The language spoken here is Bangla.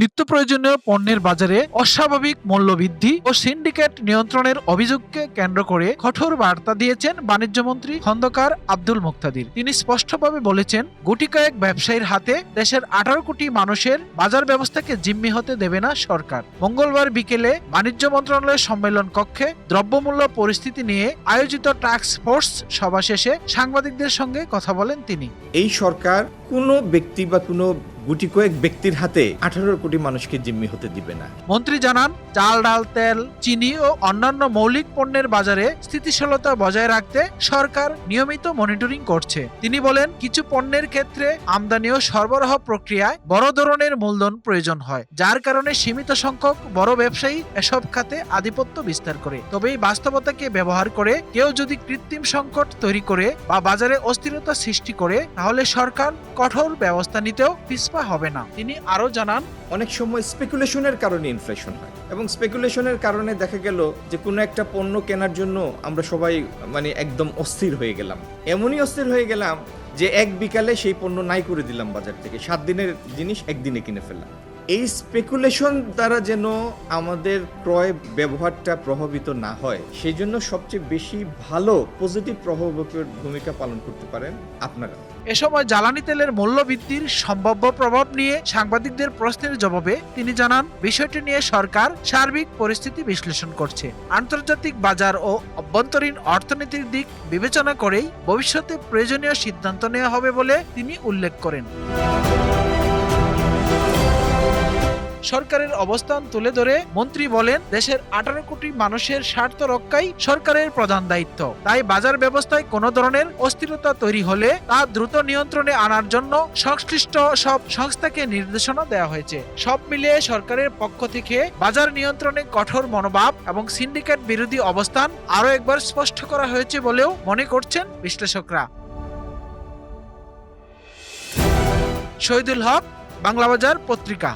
নিত্য প্রয়োজনীয় পণ্যের বাজারে অস্বাভাবিক মূল্যবৃদ্ধি ও সিন্ডিকেট নিয়ন্ত্রণের অভিযোগকে কেন্দ্র করে কঠোর বার্তা দিয়েছেন বাণিজ্যমন্ত্রী খন্দকার আব্দুল মুক্তাদির। তিনি স্পষ্টভাবে বলেছেন, গুটি কয়েক ব্যবসায়ীর হাতে দেশের 18 কোটি মানুষের বাজার ব্যবস্থাকে জিম্মি হতে দেবে না সরকার। মঙ্গলবার বিকেলে বাণিজ্য মন্ত্রণালয়ের সম্মেলন কক্ষে দ্রব্যমূল্য পরিস্থিতি নিয়ে আয়োজিত টাস্ক ফোর্স সভা শেষে সাংবাদিকদের সঙ্গে কথা বলেন তিনি। এই সরকার কোনো ব্যক্তি বা কোনো গুটি কয়েক ব্যক্তির হাতে 18 কোটি মানুষকে জিম্মি হতে দিবে না। মন্ত্রী জানান, চাল, ডাল, তেল, চিনি ও অন্যান্য মৌলিক পণ্যের বাজারে স্থিতিশীলতা বজায় রাখতে সরকার নিয়মিত মনিটরিং করছে। তিনি বলেন, কিছু পণ্যের ক্ষেত্রে আমদানি ও সরবরাহ প্রক্রিয়ায় বড় ধরনের মূলধন প্রয়োজন হয়, যার কারণে সীমিত সংখ্যক বড় ব্যবসায়ী এসব খাতে আধিপত্য বিস্তার করে। তবে এই বাস্তবতাকে ব্যবহার করে কেউ যদি কৃত্রিম সংকট তৈরি করে বা বাজারে অস্থিরতা সৃষ্টি করে, তাহলে সরকার কঠোর ব্যবস্থা নিতেও পিছপা হবে না। তিনি আরো জানান, অনেক সময় স্পেকুলেশনের কারণে ইনফ্লেশন হয় এবং স্পেকুলেশনের কারণে দেখা গেল যে কোনো একটা পণ্য কেনার জন্য আমরা সবাই একদম অস্থির হয়ে গেলাম। এমনই অস্থির হয়ে গেলাম যে এক বিকালে সেই পণ্য নাই করে দিলাম বাজার থেকে, 7 দিনের জিনিস একদিনে কিনে ফেললাম। এই স্পেকুলেশন দ্বারা যেন আমাদের ক্রয় ব্যবহারটা প্রভাবিত না হয়, সেই জন্য সবচেয়ে বেশি ভালো পজিটিভ প্রভাবকের ভূমিকা পালন করতে পারেন আপনারা। এ সময় জ্বালানি তেলের মূল্য বৃদ্ধির সম্ভাব্য প্রভাব নিয়ে সাংবাদিকদের প্রশ্নের জবাবে তিনি জানান, বিষয়টি নিয়ে সরকার সার্বিক পরিস্থিতি বিশ্লেষণ করছে। আন্তর্জাতিক বাজার ও অভ্যন্তরীণ অর্থনীতির দিক বিবেচনা করেই ভবিষ্যতে প্রয়োজনীয় সিদ্ধান্ত নেওয়া হবে বলে তিনি উল্লেখ করেন। সরকারের অবস্থান তুলে ধরে মন্ত্রী বলেন, দেশের 18 কোটি মানুষের স্বার্থ রক্ষাই সরকারের প্রধান দায়িত্ব। তাই বাজার ব্যবস্থায় কোনো ধরনের অস্থিরতা তৈরি হলে তা দ্রুত নিয়ন্ত্রণে আনার জন্য সংশ্লিষ্ট সব সংস্থাকে নির্দেশনা দেওয়া হয়েছে। সব মিলিয়ে সরকারের পক্ষ থেকে বাজার নিয়ন্ত্রণে কঠোর মনোভাব এবং সিন্ডিকেট বিরোধী অবস্থান আরও একবার স্পষ্ট করা হয়েছে বলেও মনে করছেন বিশ্লেষকরা। শহীদুল হক, বাংলাবাজার পত্রিকা।